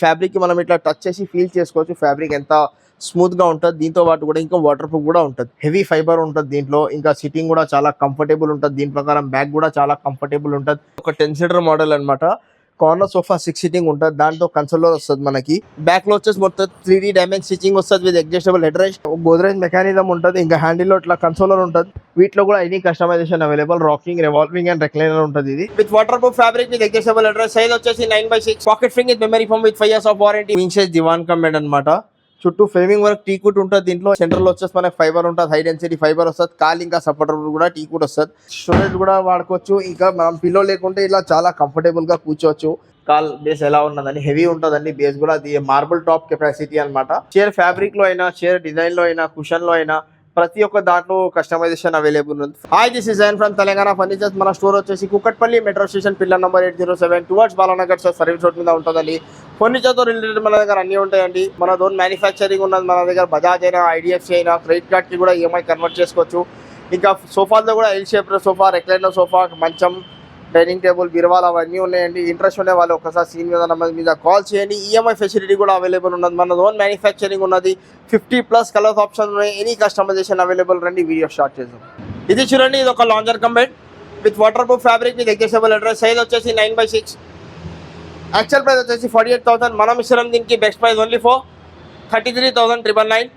Fabric కి మనం ఇట్లా టచ్ చేసి ఫీల్ చేసుకోవచ్చు ఫ్యాబ్రిక్ ఎంత స్మూత్ గా ఉంటుంది. దీంతో పాటు కూడా ఇంకా వాటర్ ప్రూఫ్ కూడా ఉంటుంది. హెవీ ఫైబర్ ఉంటుంది దీంట్లో. ఇంకా సిట్టింగ్ కూడా చాలా కంఫర్టబుల్ ఉంటుంది. దీని ప్రకారం బ్యాగ్ కూడా చాలా కంఫర్టబుల్ ఉంటుంది. ఒక 10 సీటర్ మోడల్ అన్నమాట. కార్నర్ సోఫా 6 సీటింగ్ ఉంటుంది. దాంతో కన్సోల్ వస్తుంది మనకి. బ్యాక్ లో వచ్చేసి మొత్తం 3D డైమండ్ స్టిచింగ్ వస్తుంది with adjustable head rest. Godrej mechanism ఉంటుంది. ఇంకా హ్యాండిల్ లో ఇట్లా కన్సోలర్ ఉంటుంది. వీటిలో కూడా any customisation available. Rocking, revolving and recliner ఉంటుంది. ఇది with waterproof fabric with adjustable head rest. Size వచ్చేసి 9/6. Pocket spring with memory foam with 5 years of warranty. Queen size divan cum bed అన్నమాట. చుట్టూ framing work టీకూట్ ఉంటుంది. దీంట్లో centre లో వచ్చేసి మనకి ఫైబర్ ఉంటుంది. హై డెన్సిటీ ఫైబర్ వస్తుంది. కాల్ ఇంకా సపోర్టర్ కూడా టీకూట్ వస్తుంది. స్టోరేజ్ కూడా వాడుకోవచ్చు. ఇంకా మనం పిల్లో లేకుంటే ఇలా చాలా కంఫర్టబుల్ గా కూర్చోవచ్చు. కాల్ బేస్ ఎలా ఉన్నదని హెవీ ఉంటుందండి. బేస్ కూడా అది మార్బుల్ టాప్ కెపాసిటీ అన్నమాట. చైర్ ఫ్యాబ్రిక్ లో అయినా, చైర్ డిజైన్ లో అయినా, కుషన్ లో అయినా ప్రతి ఒక్క దాంట్లో కస్టమైజేషన్ అవైలబుల్ ఉంది. Hi, this is Jain from Telangana furnitures. మన స్టోర్ వచ్చేసి Kukatpally metro station pillar number 807 towards Balanagar service road మీద ఉంటుందండి. ఫర్నిచర్ తో రిలేటెడ్ మన దగ్గర అన్ని ఉంటాయండి. మన ఓన్ మ్యానుఫ్యాక్చరింగ్ ఉన్నది. మన దగ్గర బజాజ్ అయినా, ఐడిఎఫ్సి అయినా, క్రెడిట్ కార్డ్ కి కూడా ఈఎంఐ కన్వర్ట్ చేసుకోవచ్చు. ఇంకా సోఫాల్లో కూడా L shape sofa, recliner sofa, మంచం, డైనింగ్ టేబుల్, బీరువాలు అవన్నీ ఉన్నాయండి. ఇంట్రెస్ట్ ఉండే వాళ్ళు ఒకసారి సీన్ మీద నెంబర్ మీద కాల్ చేయండి. ఈఎంఐ ఫెసిలిటీ కూడా అవైలబుల్ ఉన్నది. మన ఓన్ మ్యానుఫ్యాక్చరింగ్ ఉన్నది. 50+ కలర్స్ ఆప్షన్ ఉన్నాయి. Any customisation available. రండి వీడియో స్టార్ట్ చేద్దాం. ఇది చూడండి, ఇది ఒక lounger cum bed with waterproof fabric with adjustable head rest. Size వచ్చేసి 9/6. యాక్చువల్ ప్రైస్ వచ్చేసి 48,000. మనం ఇస్తున్నాం దీనికి best price only for 33,999.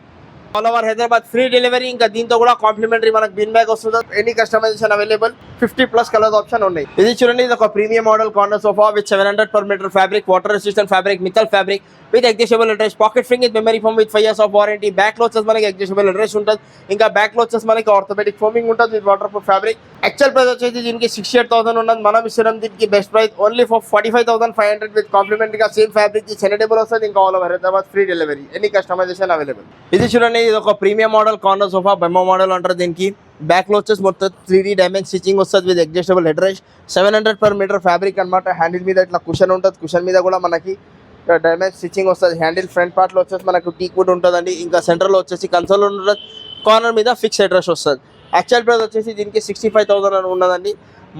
All over Hyderabad free delivery. ఇంకా దీంతో కూడా కాంప్లిమెంటరీ మనకు బిన్ బ్యాగ్ వస్తుంది. Any customisation available. 50+ colours option ఉన్నాయి. ఇది చూడండి, ఇది ఒక premium model corner sofa with 700 per meter fabric, water resistant fabric, మిథల్ fabric with adjustable head rest. Pocket spring with memory foam with 5 years of warranty. Back లో వచ్చేసి మనకి adjustable head rest ఉంటుంది. ఇంకా బ్యాక్ లో వచ్చేసి మనకి ఆర్థోపెడిక్ ఫోమింగ్ ఉంటుంది with waterproof fabric. Actual price వచ్చేసి దీనికి 68,000 ఉన్నది. మనం ఇస్తున్నాం దీనికి best price only for 45,500 with complimentary గా సేమ్ ఫ్యాబ్రిక్ సెనడబుల్ వస్తుంది. ఇంకా all over Hyderabad free delivery. Any customisation available. ఇది చూడండి, ఇది ఒక ప్రీమియం మోడల్ కార్నర్ సోఫా, బెమ్మో మోడల్ అంటారు దీనికి. బ్యాక్ లో వచ్చేసి మొత్తం 3D డైమండ్ స్టిచింగ్ వస్తుంది with adjustable head rest. 700 per meter fabric అనమాట. హ్యాండిల్ మీద ఇట్లా కుషన్ ఉంటుంది. కుషన్ మీద కూడా మనకి డైమండ్ స్టిచింగ్ వస్తుంది. హ్యాండిల్ ఫ్రంట్ పార్ట్ లో వచ్చేసి మనకు టీక్వుడ్ ఉంటుందండి. ఇంకా సెంటర్ లో వచ్చేసి కన్సోల్ ఉంటుంది. కార్నర్ మీద ఫిక్స్ హెడ్ రెస్ట్ వస్తుంది. యాక్చువల్ ప్రైస్ వచ్చేసి దీనికి 65,000 అని ఉన్నదండి.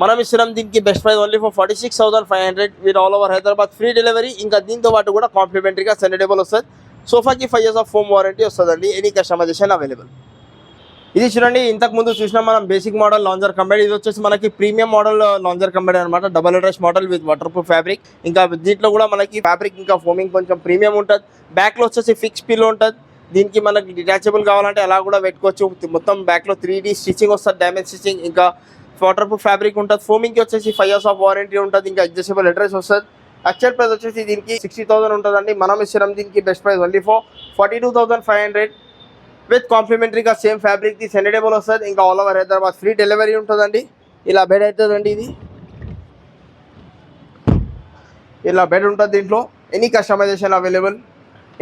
మనం ఇస్తున్నాం దీనికి best price only for 46,500 with all over Hyderabad free delivery. ఇంకా దీంతో పాటు కూడా కాంప్లిమెంటరీగా సెనడబుల్ వస్తుంది. సోఫాకి 5 years ఆఫ్ ఫోమ్ వారంటీ వస్తుందండి. Any customisation available. ఇది చూడండి, ఇంతకు ముందు చూసినా మనం బేసిక్ మోడల్ లాంజర్ కంబెడ్. ఇది వచ్చేసి మనకి ప్రీమియం మోడల్ లాంజర్ కంబెడ్ అనమాట. Double head rest model with waterproof fabric. ఇంకా దీంట్లో కూడా మనకి ఫ్యాబ్రిక్ ఇంకా ఫోమింగ్ కొంచెం ప్రీమియం ఉంటుంది. బ్యాక్ లో వచ్చేసి ఫిక్స్ పిల్లో ఉంటుంది. దీనికి మనకి డిటాచబుల్ కావాలంటే అలా కూడా పెట్టుకోవచ్చు. మొత్తం బ్యాక్ లో 3D స్టిచింగ్ వస్తుంది, డైమండ్ స్టిచింగ్. ఇంకా వాటర్ ప్రూఫ్ ఫ్యాబ్రిక్ ఉంటుంది. ఫోమింగ్ కి వచ్చేసి 5 years ఆఫ్ వారంటీ ఉంటుంది. ఇంకా అడ్జస్టబుల్ హెడ్ రెస్ట్ వస్తుంది. యాక్చువల్ ప్రైస్ వచ్చేసి దీనికి 60,000 ఉంటుందండి. మనం ఇస్తున్నాం దీనికి best price only for 42,500 with కాంప్లిమెంటరీగా సేమ్ ఫ్యాబ్రిక్ ది సెనడబుల్ వస్తుంది. ఇంకా all over Hyderabad free delivery ఉంటుందండి. ఇలా బెడ్ అవుతుందండి. ఇది ఇలా బెడ్ ఉంటుంది. దీంట్లో ఎనీ కస్టమైజేషన్ అవైలబుల్.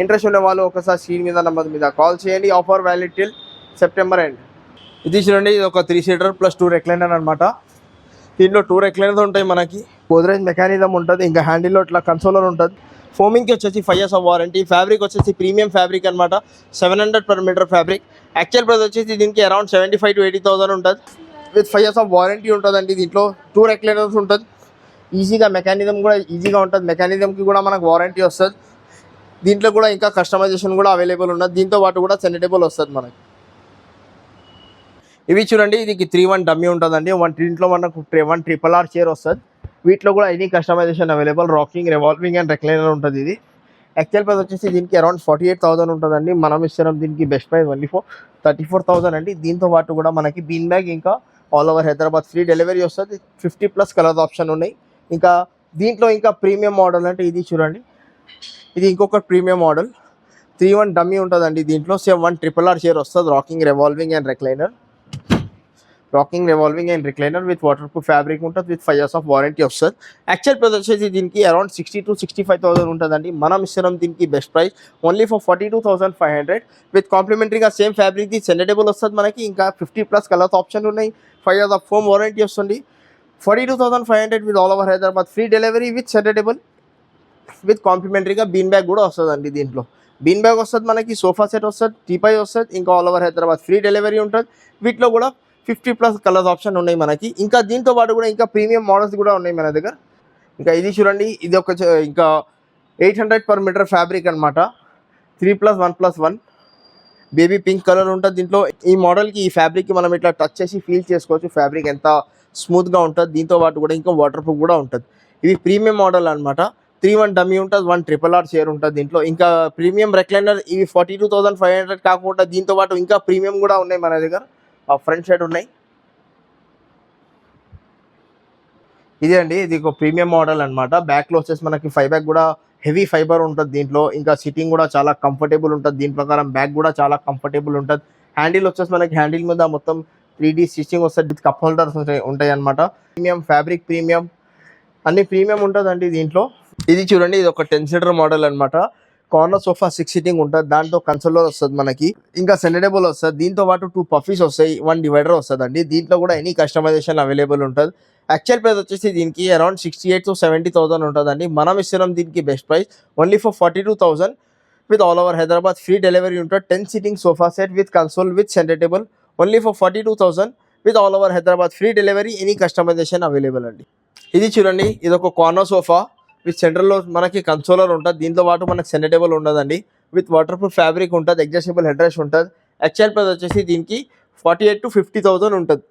ఇంట్రెస్ట్ ఉన్న వాళ్ళు ఒకసారి స్క్రీన్ మీద నెంబర్ మీద కాల్ చేయండి. Offer valid till September end. ఇది చూడండి, ఇది ఒక 3 seater ప్లస్ 2 రెక్లైనర్ అనమాట. దీంట్లో 2 రెక్లైనర్స్ ఉంటాయి మనకి. గోద్రేజ్ మెకానిజం ఉంటుంది. ఇంకా హ్యాండిల్లో ఇట్లా కన్సోలర్ ఉంటుంది. ఫోమింగ్కి వచ్చేసి 5 years ఆఫ్ వారంటీ. ఫ్యాబ్రిక్ వచ్చేసి ప్రీమియం ఫ్యాబ్రిక్ అనమాట. 700 per meter fabric. Actual price వచ్చేసి దీనికి అరౌండ్ 75,000 to 80,000 ఉంటుంది. విత్ 5 years ఆఫ్ వారంటీ ఉంటుందండి. దీంట్లో 2 రెక్లైనర్స్ ఉంటుంది. ఈజీగా మెకానిజం కూడా ఈజీగా ఉంటుంది. మెకానిజంకి కూడా మనకు వారంటీ వస్తుంది. దీంట్లో కూడా ఇంకా కస్టమైజేషన్ కూడా అవైలబుల్ ఉన్నది. దీంతో పాటు కూడా సెనడబుల్ వస్తుంది మనకి. ఇవి చూడండి, ఇది 3-1 డమ్మీ ఉంటుందండి. దీంట్లో మనకు 1 RRR చైర్ వస్తుంది. వీటిలో కూడా any customisation available. Rocking, revolving and recliner ఉంటుంది. ఇది యాక్చువల్ ప్రైస్ వచ్చేసి దీనికి అరౌండ్ 48,000 ఉంటుందండి. మనం ఇస్తున్నాం దీనికి బెస్ట్ ప్రైస్ ఓన్లీ ఫర్ 34,000 అండి. దీంతో పాటు కూడా మనకి బీన్ బ్యాగ్ ఇంకా all over Hyderabad free delivery వస్తుంది. 50+ కలర్స్ ఆప్షన్ ఉన్నాయి. ఇంకా దీంట్లో ఇంకా ప్రీమియం మోడల్ అంటే ఇది చూడండి, ఇది ఇంకొక ప్రీమియం మోడల్ 3-1 డమ్మీ ఉంటుందండి. దీంట్లో 1 RRR చైర్ వస్తుంది. Rocking, revolving and recliner. With waterproof fabric ఉంటుంది. విత్ 5 years ఆఫ్ వారంటీ వస్తుంది. యాక్చువల్ ప్రైస్ వచ్చేసి దీనికి అరౌండ్ 60,000 to 65,000 ఉంటుందండి. మనం ఇస్తున్నాం దీనికి best price only for 42,500 with కాంప్లిమెంటరీగా సేమ్ ఫ్యాబ్రిక్ ది సెనడబుల్ వస్తుంది మనకి. ఇంకా 50+ కలర్స్ ఆప్షన్ ఉన్నాయి. 5 years ఆఫ్ ఫోమ్ వారంటీ వస్తుంది. 42,500 with all over Hyderabad free delivery with సెనడబుల్ విత్ కాంప్లిమెంటరీగా బీన్ బ్యాగ్ కూడా వస్తుందండి. దీంట్లో బీన్ బ్యాగ్ వస్తుంది మనకి, సోఫా సెట్ వస్తుంది, టీపై వస్తుంది. ఇంకా all over Hyderabad free delivery ఉంటుంది. వీటిలో కూడా 50+ కలర్స్ ఆప్షన్ ఉన్నాయి మనకి. ఇంకా దీంతో పాటు కూడా ఇంకా ప్రీమియం మోడల్స్ కూడా ఉన్నాయి మన దగ్గర. ఇంకా ఇది చూడండి, ఇది ఒక ఇంకా 800 per meter ఫ్యాబ్రిక్ అనమాట. 3+1+1 బేబీ పింక్ కలర్ ఉంటుంది దీంట్లో. ఈ మోడల్కి ఈ ఫ్యాబ్రిక్కి మనం ఇట్లా టచ్ చేసి ఫీల్ చేసుకోవచ్చు ఫ్యాబ్రిక్ ఎంత స్మూత్గా ఉంటుంది. దీంతో పాటు కూడా ఇంకా వాటర్ ప్రూఫ్ కూడా ఉంటుంది. ఇది ప్రీమియం మోడల్ అనమాట. 3-1 డమ్మీ ఉంటుంది, 1 RRR చైర్ ఉంటుంది దీంట్లో. ఇంకా ప్రీమియం రెక్లైనర్ ఇవి 42,500 కాకుండా దీంతో పాటు ఇంకా ప్రీమియం కూడా ఉన్నాయి మన దగ్గర. ఫ్రంట్ సైడ్ ఉన్నాయి. ఇదే అండి, ఇది ఒక ప్రీమియం మోడల్ అనమాట. బ్యాక్లో వచ్చేసి మనకి బ్యాక్ కూడా హెవీ ఫైబర్ ఉంటుంది దీంట్లో. ఇంకా సిట్టింగ్ కూడా చాలా కంఫర్టబుల్ ఉంటుంది. దీని ప్రకారం బ్యాక్ కూడా చాలా కంఫర్టబుల్ ఉంటుంది. హ్యాండిల్ వచ్చేసి మనకి హ్యాండిల్ మీద మొత్తం 3D స్టిచ్చింగ్ వస్తుంది. కప్ హోల్డర్స్ ఉంటాయి అనమాట. ప్రీమియం ఫ్యాబ్రిక్, ప్రీమియం అన్ని ప్రీమియం ఉంటుందండి దీంట్లో. ఇది చూడండి, ఇది ఒక 10 సీటర్ మోడల్ అనమాట. కార్నర్ సోఫా 6 సీటింగ్ ఉంటుంది. దాంట్లో కన్సోలర్ వస్తుంది మనకి. ఇంకా సెండేబుల్ వస్తుంది. దీంతో పాటు 2 పఫీస్ వస్తాయి, 1 డివైడర్ వస్తుంది అండి. దీంట్లో కూడా ఎనీ కస్టమైజేషన్ అవైలబుల్ ఉంటుంది. యాక్చువల్ ప్రైస్ వచ్చేసి దీనికి అరౌండ్ 68,000 to 70,000 ఉంటుందండి. మనం ఇస్తున్నాం దీనికి best price only for 42,000 with all over Hyderabad. Free delivery ఉంటుంది. 10 seating sofa set with console with centre table only for 42,000 with all over Hyderabad. Free delivery, any customisation available అండి. ఇది చూడండి, ఇది ఒక కార్నర్ సోఫా విత్ సెంటర్లో మనకి కన్సోలర్ ఉంటుంది. దీంతో పాటు మనకి సెంటర్ టేబుల్ ఉండదండి. విత్ వాటర్ ప్రూఫ్ ఫ్యాబ్రిక్ ఉంటుంది, అడ్జస్టబుల్ హెడ్ రెస్ట్ ఉంటుంది. యాక్చువల్ ప్రైస్ వచ్చేసి దీనికి 48,000 to 50,000 ఉంటుంది.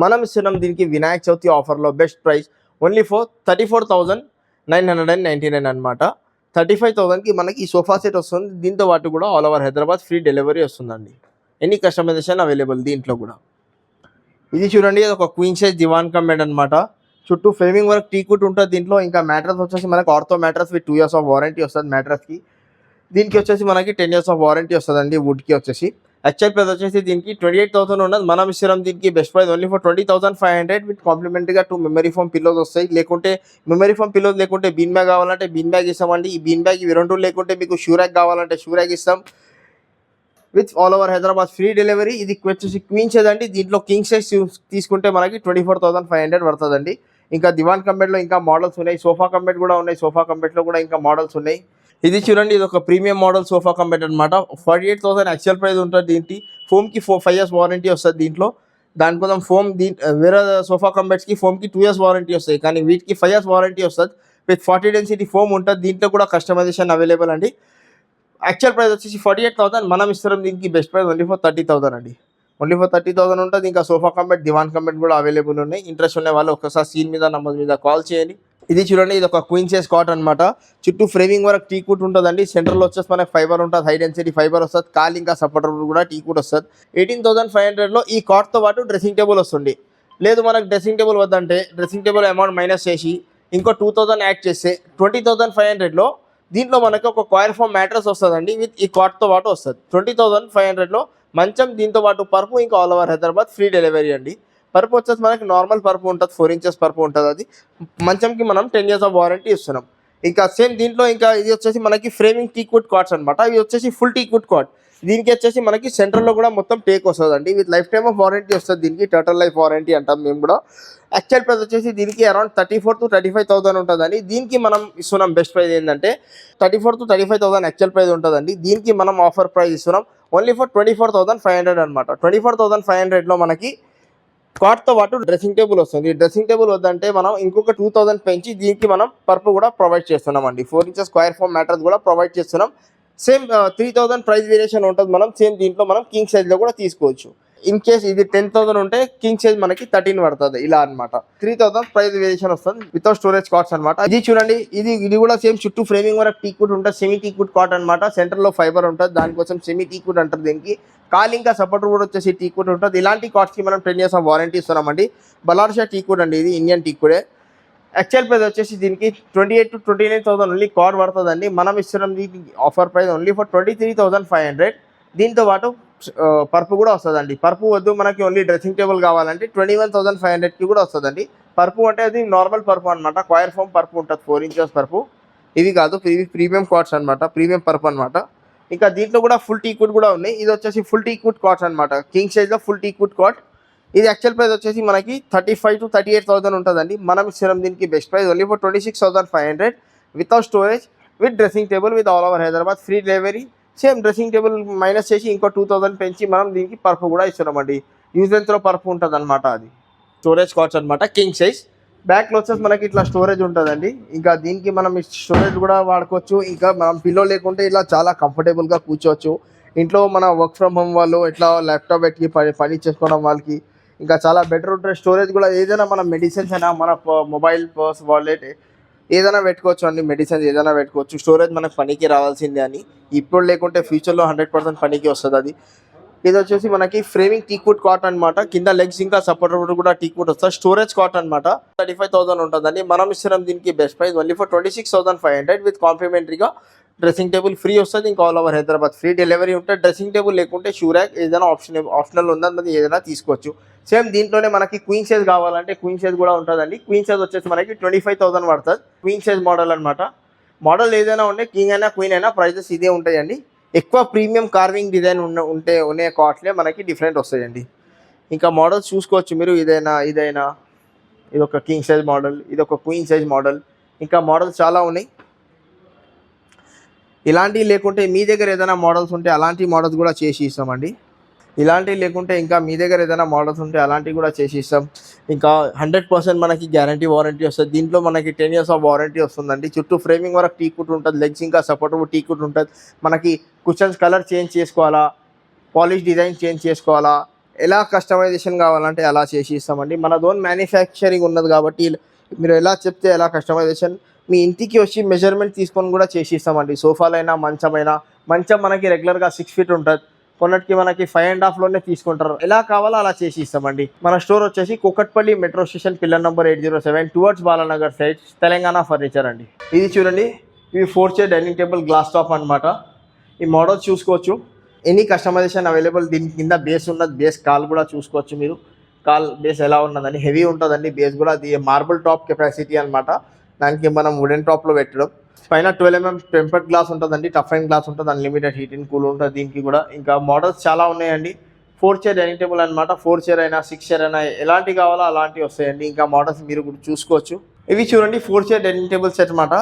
మనం ఇస్తున్నాం దీనికి వినాయక చవితి ఆఫర్లో బెస్ట్ ప్రైస్ ఓన్లీ ఫర్ 34,999 అనమాట. 35,000కి మనకి ఈ సోఫా సెట్ వస్తుంది. దీంతో పాటు కూడా all over Hyderabad free delivery వస్తుందండి. ఎనీ కస్టమైజేషన్ అవైలబుల్ దీంట్లో కూడా. ఇది చూడండి, ఇది ఒక queen size divan cum bed అనమాట. చుట్టూ ఫ్రేమింగ్ వర్క్ టీకుట్ ఉంటుంది దీంట్లో. ఇంకా మ్యాట్రస్ వచ్చేసి మనకి ortho mattress with 2 years of warranty వస్తుంది మ్యాట్రస్కి. దీనికి వచ్చేసి మనకి 10 years ఆఫ్ వారంటీ వస్తుందండి వుడ్కి వచ్చేసి. యాక్చువల్ ప్రైస్ వచ్చేసి దీనికి 28,000 ఉన్నది. మనం ఇస్తున్నాం దీనికి best price only for 20,500 with కాంప్లిమెంటరీగా 2 మెమరీ ఫోమ్ పిల్లోస్ వస్తాయి. లేకుంటే మెమరీ ఫోమ్ పిల్లోస్ లేకుంటే బీన్ బ్యాగ్ కావాలంటే బీన్ బ్యాగ్ ఇస్తామండి. ఈ బీన్ బ్యాగ్ ఇవి 2 లేకుంటే మీకు షూ ర్యాక్ కావాలంటే షూ ర్యాక్ ఇస్తాం with all over Hyderabad free delivery. ఇది వచ్చేసి క్వీన్ సైజ్ అండి. దీంట్లో కింగ్ సైజ్ తీసుకుంటే మనకి 24,500 పడుతుందండి. ఇంకా దివాన్ కంబెడ్లో ఇంకా మోడల్స్ ఉన్నాయి. సోఫా కంబెడ్ కూడా ఉన్నాయి. సోఫా కంబెడ్లో కూడా ఇంకా మోడల్స్ ఉన్నాయి. ఇది చూడండి, ఇది ఒక ప్రీమియం మోడల్ సోఫా కంబెడ్ అనమాట. 48,000 యాక్చువల్ ప్రైస్ ఉంటుంది. దీనికి ఫోమ్కి 5 years వారంటీ వస్తుంది దీంట్లో. దానికోసం ఫోమ్ వేరే సోఫా కంబెడ్స్కి ఫోమ్కి 2 years వారంటీ వస్తాయి, కానీ వీటికి 5 years వారంటీ వస్తుంది. విత్ 40 density ఫోమ్ ఉంటుంది. దీంట్లో కూడా కస్టమైజేషన్ అవైలబుల్ అండి. యాక్చువల్ ప్రైస్ వచ్చేసి 48,000. మనం ఇస్తున్నాం దీనికి బెస్ట్ ప్రైస్ ఓన్లీ ఫర్ 30,000 అండి. ఓన్లీ ఫర్ 30,000 ఉంటుంది. ఇంకా సోఫా కంబెడ్, దివాన్ కంబెడ్ కూడా అవైలబుల్ ఉన్నాయి. ఇంట్రెస్ట్ ఉన్న వాళ్ళు ఒకసారి స్క్రీన్ మీద నంబర్ మీద కాల్ చేయండి. ఇది చూడండి, ఇది ఒక క్వీన్ సైజ్ కాట్ అనమాట. చుట్టూ ఫ్రేమింగ్ వరకు టీకూట్ ఉంటుందండి. సెంటర్లో వచ్చేసి మనకి ఫైబర్ ఉంటుంది, హై డెన్సిటీ ఫైబర్ వస్తుంది. కాల్ ఇంకా సపోర్టర్ కూడా టీకూట్ వస్తుంది. 18,500లో ఈ కాట్తో పాటు డ్రెస్సింగ్ టేబుల్ వస్తుంది. లేదు మనకు డ్రెస్సింగ్ టేబుల్ వద్దంటే డ్రెస్సింగ్ టేబుల్ అమౌంట్ మైనస్ చేసి ఇంకో 2,000 యాడ్ చేస్తే 20,500లో దీంట్లో మనకి ఒక క్వైర్ ఫామ్ మ్యాట్రస్ వస్తుందండి. విత్ ఈ కాట్తో పాటు వస్తుంది. 20,500లో మంచం, దీంతో పాటు పరుపు, ఇంకా all over Hyderabad free delivery అండి. పరుపు వచ్చేసి మనకి నార్మల్ పరుపు ఉంటుంది, 4 inches పరుపు ఉంటుంది. అది మంచంకి మనం 10 years ఆఫ్ వారంటీ ఇస్తున్నాం. ఇంకా సేమ్ దీంట్లో ఇంకా ఇది వచ్చేసి మనకి ఫ్రేమింగ్ టీక్వుడ్ కాట్స్ అనమాట. ఇవి వచ్చేసి ఫుల్ టీక్వుడ్ కాట్. దీనికి వచ్చేసి మనకి సెంటర్లో కూడా మొత్తం టేక్ వస్తుందండి. With life time of warranty వస్తుంది. దీనికి టోటల్ లైఫ్ వారంటీ అంటాం మేము కూడా. యాక్చువల్ ప్రైస్ వచ్చేసి దీనికి అరౌండ్ 34,000 to 35,000 ఉంటుందండి. దీనికి మనం ఇస్తున్నాం బెస్ట్ ప్రైస్ ఏంటంటే 34,000 to 35,000 యాక్చువల్ ప్రైస్ ఉంటుందండి. దీనికి మనం ఆఫర్ ప్రైస్ ఇస్తున్నాం ఓన్లీ ఫర్ 24,500 అనమాట. 24,500లో మనకి కాట్తో పాటు డ్రెస్సింగ్ టేబుల్ వస్తుంది. డ్రెస్సింగ్ టేబుల్ వద్దంటే మనం ఇంకొక 2,000 పెంచి దీనికి మనం పరుపు కూడా ప్రొవైడ్ చేస్తున్నాం అండి. 4 inches స్క్వేర్ ఫామ్ మ్యాట్రస్ కూడా ప్రొవైడ్ చేస్తున్నాం. సేమ్ 3,000 ప్రైస్ వేరియేషన్ ఉంటుంది. మనం సేమ్ దీంట్లో మనం కింగ్ సైజ్లో కూడా తీసుకోవచ్చు. ఇన్ కేస్ ఇది 10,000 ఉంటే కింగ్ సైజ్ మనకి 13 పడుతుంది ఇలా అనమాట. 3,000 ప్రైస్ వేరియేషన్ వస్తుంది వితౌట్ స్టోరేజ్ కాట్స్ అనమాట. ఇది చూడండి, ఇది కూడా సేమ్ చుట్టూ ఫ్రేమింగ్ వరకు టీక్వుడ్ ఉంటుంది. సెమీ టీక్వుడ్ కాట్ అనమాట. సెంటర్లో ఫైబర్ ఉంటుంది, దానికోసం సెమీ టీక్వుడ్ అంటారు దీనికి. కాల్ ఇంకా సపోర్టర్ కూడా వచ్చేసి టీక్వుడ్ ఉంటుంది. ఇలాంటి కాట్స్కి మనం 10 years ఆఫ్ వారంటీ ఇస్తున్నామండి. బలార్షా టీక్వుడ్ అండి, ఇది ఇండియన్ టీక్వుడే. యాక్చువల్ ప్రైస్ వచ్చేసి దీనికి 28,000 to 29,000 ఓన్లీ కాట్ పడుతుందండి. మనం ఇస్తున్నాం దీనికి ఆఫర్ ప్రైస్ ఓన్లీ ఫర్ 23,500. దీంతో పాటు పరుపు కూడా వస్తుందండి. పరుపు వద్దు మనకి ఓన్లీ డ్రెస్సింగ్ టేబుల్ కావాలంటే 21,500కి కూడా వస్తుందండి. పరుపు అంటే అది నార్మల్ పరుపు అనమాట. క్వైర్ ఫామ్ పరుపు ఉంటుంది, 4 inches పరుపు. ఇవి కాదు, ఇవి ప్రీమియం కాట్స్ అనమాట, ప్రీమియం పరుపు అనమాట. ఇంకా దీంట్లో కూడా ఫుల్ టీక్వుడ్ కూడా ఉన్నాయి. ఇది వచ్చేసి ఫుల్ టీక్వుడ్ కాట్స్ అనమాట. కింగ్ సైజ్లో ఫుల్ టీక్వుడ్ కాట్. ఇది యాక్చువల్ ప్రైస్ వచ్చేసి మనకి 35,000 to 38,000 ఉంటుందండి. మనం ఇస్తున్నాం దీనికి best price only for 26,500 without storage, with dressing table, with all over Hyderabad free delivery. Same dressing table minus చేసి ఇంకో 2,000 పెంచి మనం దీనికి పరుపు కూడా ఇస్తున్నామండి. యూజ్ అండ్ త్రో పరుపు ఉంటుంది అనమాట. అది స్టోరేజ్ కాట్స్ అనమాట, కింగ్ సైజ్. బ్యాక్లో వచ్చేసి మనకి ఇట్లా స్టోరేజ్ ఉంటుందండి. ఇంకా దీనికి మనం స్టోరేజ్ కూడా వాడుకోవచ్చు. ఇంకా మనం పిల్లో లేకుంటే ఇలా చాలా కంఫర్టబుల్గా కూర్చోవచ్చు. ఇంట్లో మన వర్క్ ఫ్రమ్ హోమ్ వాళ్ళు ఇట్లా ల్యాప్టాప్ పెట్టి పని చేసుకోవడం వాళ్ళకి ఇంకా చాలా బెటర్ ఉంటుంది. స్టోరేజ్ కూడా ఏదైనా మన మెడిసిన్స్ అయినా మన మొబైల్ పర్స్ వాలెట్ ఏదైనా పెట్టుకోవచ్చు అండి. మెడిసిన్స్ ఏదైనా పెట్టుకోవచ్చు. స్టోరేజ్ మనకు పనికి రావాల్సిందే అని ఇప్పుడు లేకుంటే ఫ్యూచర్లో 100% పనికి వస్తుంది అది. ఇది వచ్చేసి మనకి ఫ్రేమింగ్ టీక్వుడ్ కాట్ అనమాట. కింద లెగ్స్ ఇంకా సపోర్టర్ కూడా టీక్వుడ్ వస్తుంది. స్టోరేజ్ కాట్ అనమాట. 35,000 ఉంటుందండి. మనం ఇస్తున్నాం దీనికి best price only for 26,500 with కాంప్లిమెంటరీగా డ్రెస్సింగ్ టేబుల్ ఫ్రీ వస్తుంది. ఇంకా all over Hyderabad free delivery ఉంటుంది. డ్రెస్సింగ్ టేబుల్ లేకుంటే షూ ర్యాక్ ఏదైనా ఆప్షనల్ ఉందని ఏదైనా తీసుకోవచ్చు. సేమ్ దీంట్లోనే మనకి క్వీన్ సైజ్ కావాలంటే క్వీన్ సైజ్ కూడా ఉంటుందండి. క్వీన్ సైజ్ వచ్చేసి మనకి 25,000 పడుతుంది. క్వీన్ సైజ్ మోడల్ అనమాట. మోడల్ ఏదైనా ఉంటే కింగ్ అయినా క్వీన్ అయినా ప్రైజెస్ ఇదే ఉంటాయండి. ఎక్కువ ప్రీమియం కార్వింగ్ డిజైన్ ఉండే కాట్లే మనకి డిఫరెంట్ వస్తాయండి. ఇంకా మోడల్స్ చూసుకోవచ్చు మీరు. ఇదైనా ఇది ఒక కింగ్ సైజ్ మోడల్, ఇది ఒక క్వీన్ సైజ్ మోడల్. ఇంకా మోడల్స్ చాలా ఉన్నాయి. ఇలాంటివి లేకుంటే మీ దగ్గర ఏదైనా మోడల్స్ ఉంటే అలాంటి మోడల్స్ కూడా చేసి ఇస్తామండి. ఇలాంటివి లేకుంటే ఇంకా మీ దగ్గర ఏదైనా మోడల్స్ ఉంటే అలాంటివి కూడా చేసి ఇస్తాం. ఇంకా 100% మనకి గ్యారంటీ వారంటీ వస్తుంది. దీంట్లో మనకి 10 years ఆఫ్ వారంటీ వస్తుందండి. చుట్టూ ఫ్రేమింగ్ వరకు టీక్వుడ్ ఉంటుంది. లెగ్స్ ఇంకా సపోర్టబుల్ టీక్వుడ్ ఉంటుంది. మనకి కుషన్స్ కలర్ చేంజ్ చేసుకోవాలా, పాలిష్ డిజైన్ చేంజ్ చేసుకోవాలా, ఎలా కస్టమైజేషన్ కావాలంటే అలా చేసి ఇస్తామండి. మన ఓన్ మ్యానుఫ్యాక్చరింగ్ ఉన్నది కాబట్టి మీరు ఎలా చెప్తే ఎలా కస్టమైజేషన్ మీ ఇంటికి వచ్చి మెజర్మెంట్ తీసుకొని కూడా చేసి ఇస్తామండి. సోఫాలైనా మంచం మనకి రెగ్యులర్గా 6 feet ఉంటుంది. కొన్నటికి మనకి 5.5లోనే తీసుకుంటారు. ఎలా కావాలో అలా చేసి ఇస్తామండి. మన స్టోర్ వచ్చేసి Kukatpally metro station pillar number 807 towards Balanagar side, Telangana furniture అండి. ఇది చూడండి, ఇవి 4 chair dining table glass top అనమాట. ఈ మోడల్ చూసుకోవచ్చు. Any customisation available. దీని కింద బేస్ ఉన్నది. బేస్ కాల్ కూడా చూసుకోవచ్చు మీరు. కాల్ బేస్ ఎలా ఉన్నదని హెవీ ఉంటుందండి. బేస్ కూడా అది మార్బుల్ టాప్ కెపాసిటీ అనమాట. దానికి మనం వుడెన్ టాప్లో పెట్టడం. పైన 12 mm టెంపర్డ్ గ్లాస్ ఉంటుందండి. టఫ్ అండ్ గ్లాస్ ఉంటుంది. అన్లిమిటెడ్ హీట్ అండ్ కూల్ ఉంటుంది దీనికి కూడా. ఇంకా మోడల్స్ చాలా ఉన్నాయండి. 4 chair డైనింగ్ టేబుల్ అనమాట. 4 chair అయినా 6 chair అయినా ఎలాంటి కావాలో అలాంటివి వస్తాయండి. ఇంకా మోడల్స్ మీరు కూడా చూసుకోవచ్చు. ఇవి చూడండి 4 chair డైనింగ్ టేబుల్ సెట్ అనమాట.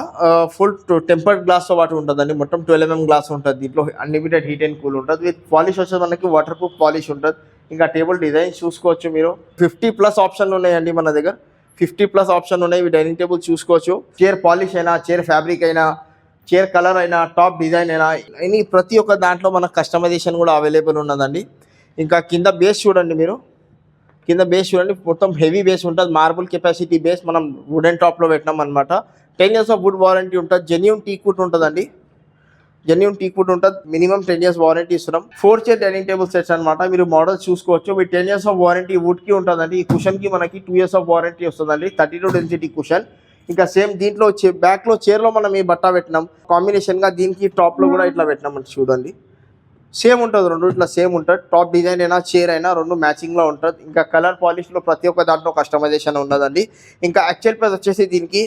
ఫుల్ టెంపర్డ్ గ్లాస్తో పాటు ఉంటుందండి. మొత్తం 12 mm గ్లాస్ ఉంటుంది. దీంట్లో అన్లిమిటెడ్ హీట్ అండ్ కూల్ ఉంటుంది. విత్ పాలిష్ వచ్చేది మనకి వాటర్ ప్రూఫ్ పాలిష్ ఉంటుంది. ఇంకా టేబుల్ డిజైన్ చూసుకోవచ్చు మీరు. 50+ ఆప్షన్లు ఉన్నాయండి మన దగ్గర. 50+ ఆప్షన్ ఉన్నాయి. ఇవి డైనింగ్ టేబుల్ చూసుకోవచ్చు. చైర్ పాలిష్ అయినా, చైర్ ఫ్యాబ్రిక్ అయినా, చైర్ కలర్ అయినా, టాప్ డిజైన్ అయినా ప్రతి ఒక్క దాంట్లో మనకు కస్టమైజేషన్ కూడా అవైలబుల్ ఉన్నదండి. ఇంకా కింద బేస్ చూడండి మీరు. కింద బేస్ చూడండి, మొత్తం హెవీ బేస్ ఉంటుంది. మార్బుల్ కెపాసిటీ బేస్ మనం వుడెన్ టాప్లో పెట్టినాం అనమాట. 10 years ఆఫ్ వుడ్ వారంటీ ఉంటుంది. జెన్యూన్ టీక్వుడ్ ఉంటుందండి. జెన్యూన్ టీక్వుడ్ ఉంటుంది. మినిమం 10 years వారంటీ ఇస్తున్నాం. 4 chair డైనింగ్ టేబుల్ సెట్స్ అనమాట. మీరు మోడల్స్ చూసుకోవచ్చు. మీ 10 years ఆఫ్ వారంటీ వుడ్కి ఉంటుందండి. ఈ కుషన్కి మనకి 2 years ఆఫ్ వారంటీ వస్తుందండి. 32 డెన్సిటీ కుషన్. ఇంకా సేమ్ దీంట్లో బ్యాక్లో చైర్లో మనం ఈ బట్ట పెట్టినాం. కాంబినేషన్గా దీనికి టాప్లో కూడా ఇట్లా పెట్టినామండి. చూడండి సేమ్ ఉంటుంది. రెండు ఇట్లా సేమ్ ఉంటుంది. టాప్ డిజైన్ అయినా చైర్ అయినా రెండు మ్యాచింగ్లో ఉంటుంది. ఇంకా కలర్ పాలిష్లో ప్రతి ఒక్క దాంట్లో కస్టమైజేషన్ ఉన్నదండి. ఇంకా యాక్చువల్ ప్రైస్ వచ్చేసి దీనికి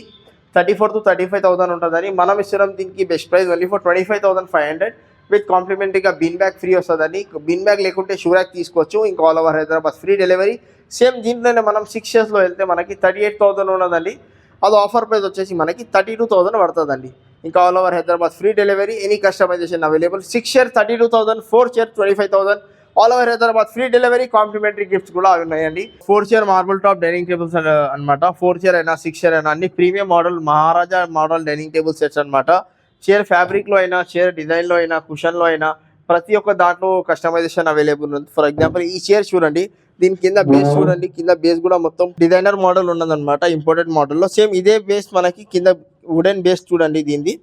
34,000 to 35,000 ఉంటుందని మనం ఇస్తున్నాం. దీనికి best price only for 25,500 with కాంప్లిమెంటరీగా బిన్ బ్యాగ్ ఫ్రీ వస్తుందండి. బిన్ బ్యాగ్ లేకుంటే షూ ర్యాక్ తీసుకోవచ్చు. ఇంకా all over Hyderabad free delivery. Same దీంట్లోనే మనం 6 yearsలో వెళ్తే మనకి 38,000 ఉన్నదండి. అది ఆఫర్ ప్రైస్ వచ్చేసి మనకి 32,000 పడుతుందండి. ఇంకా all over Hyderabad free delivery. Any customisation available. 6 chair 32,000, 4 chair 25,000. All over Hyderabad free delivery. Complimentary gifts కూడా ఉన్నాయండి. 4 chair marble top dining tables అనమాట. 4 chair అయినా 6 chair అయినా అన్ని premium model Maharaja model dining table sets అనమాట. చైర్ ఫ్యాబ్రిక్లో అయినా, చైర్ డిజైన్లో అయినా, కుషన్లో అయినా ప్రతి ఒక్క దాంట్లో కస్టమైజేషన్ అవైలబుల్ ఉంది. ఫర్ ఎగ్జాంపుల్ ఈ చైర్ చూడండి. దీని కింద బేస్ చూడండి. కింద బేస్ కూడా మొత్తం డిజైనర్ మోడల్ ఉన్నదన్నమాట. ఇంపోర్టెడ్ మోడల్లో సేమ్ ఇదే బేస్ మనకి కింద వుడెన్ బేస్ చూడండి. దీనిది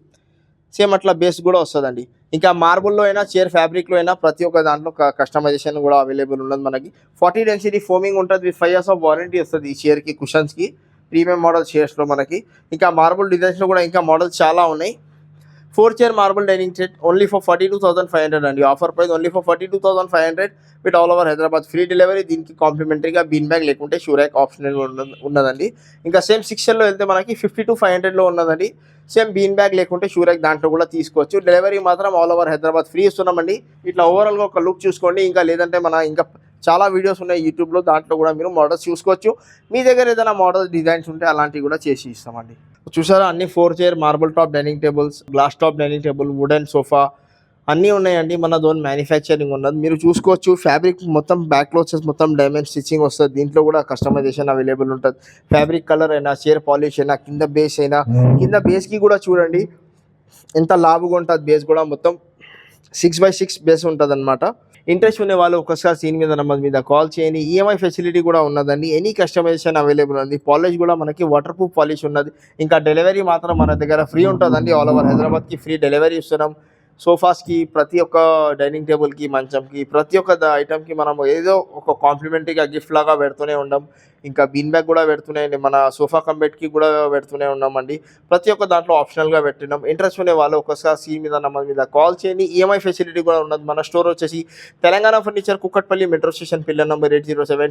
సేమ్ అట్లా బేస్ కూడా వస్తుందండి. ఇంకా మార్బుల్లో అయినా, చైర్ ఫ్యాబ్రిక్లో అయినా ప్రతి ఒక్క దాంట్లో కస్టమైజేషన్ కూడా అవైలబుల్ ఉన్నది. మనకి 40 డెన్సిటీ ఫోమింగ్ ఉంటుంది. విత్ 5 years ఆఫ్ వారంటీ వస్తుంది ఈ చైర్కి, కుషన్స్కి. ప్రీమియం మోడల్ చైర్స్లో మనకి ఇంకా మార్బుల్ డిజైన్స్లో కూడా ఇంకా మోడల్స్ చాలా ఉన్నాయి. 4 chair marble dining set only for 42,500 అండి. Offer price only for 42,500 with all over Hyderabad free delivery. దీనికి కాంప్లిమెంటరీగా బీన్ బ్యాగ్ లేకుంటే షూ ర్యాక్ ఆప్షనల్ ఉన్నదండి. ఇంకా సేమ్ 6 chairలో వెళ్తే మనకి 52,500లో ఉన్నదండి. సేమ్ బీన్ బ్యాగ్ లేకుంటే షూ ర్యాక్ దాంట్లో కూడా తీసుకోవచ్చు. డెలివరీ మాత్రం ఆల్ ఓవర్ హైదరాబాద్ ఫ్రీ ఇస్తున్నామండి. ఇట్లా ఓవరాల్గా ఒక లుక్ చూసుకోండి. ఇంకా లేదంటే ఇంకా చాలా వీడియోస్ ఉన్నాయి యూట్యూబ్లో. దాంట్లో కూడా మీరు మోడల్స్ చూసుకోవచ్చు. మీ దగ్గర ఏదైనా మోడల్స్ డిజైన్స్ ఉంటే అలాంటివి కూడా చేసి ఇస్తామండి. చూసారా, అన్ని 4 chair marble top dining tables, glass top dining table, wooden sofa, అన్నీ ఉన్నాయండి. మన ఓన్ మ్యానుఫ్యాక్చరింగ్ ఉన్నది. మీరు చూసుకోవచ్చు ఫ్యాబ్రిక్ మొత్తం బ్యాక్‌లో వచ్చేసి మొత్తం డైమండ్ స్టిచ్చింగ్ వస్తది. దీంట్లో కూడా కస్టమైజేషన్ అవైలబుల్ ఉంటది. ఫ్యాబ్రిక్ కలర్ అయినా, చైర్ పాలిష్ అయినా, కింద బేస్ అయినా, కింద బేస్‌కి కూడా చూడండి ఎంత లావుగా ఉంటది. బేస్ కూడా మొత్తం 6x6 బేస్ ఉంటదనమాట. ఇంట్రెస్ట్ ఉండే వాళ్ళు ఒక్కసారి స్క్రీన్ మీద నంబర్ మీద కాల్ చేయండి. ఈఎంఐ ఫెసిలిటీ కూడా ఉన్నదండి. ఎనీ కస్టమైజేషన్ అవైలబుల్ ఉంది. పాలిష్ కూడా మనకి వాటర్ ప్రూఫ్ పాలిష్ ఉన్నది. ఇంకా డెలివరీ మాత్రం మన దగ్గర ఫ్రీ ఉంటదండి. ఆల్ ఓవర్ హైదరాబాద్‌కి ఫ్రీ డెలివరీ ఇస్తున్నాం. సోఫాస్‌కి, ప్రతి ఒక్క డైనింగ్ టేబుల్‌కి, మంచంకి, ప్రతి ఒక్క ఐటెమ్‌కి మనం ఏదో ఒక కాంప్లిమెంటరీగా గిఫ్ట్ లాగా పెడుతూనే ఉంటాం. ఇంకా బీన్ బ్యాగ్ కూడా పెడుతూనే మన సోఫా కమ్ బెడ్‌కి కూడా పెడుతూనే ఉన్నామండి. ప్రతి ఒక్క దాంట్లో ఆప్షనల్‌గా పెట్టినాం. ఇంట్రెస్ట్ ఉండే వాళ్ళు ఒక్కసారి స్క్రీన్ మీద నంబర్ మీద కాల్ చేయండి. ఈఎంఐ ఫెసిలిటీ కూడా ఉన్నది. మన స్టోర్ వచ్చేసి Telangana furniture, Kukatpally metro station, pillar number 807.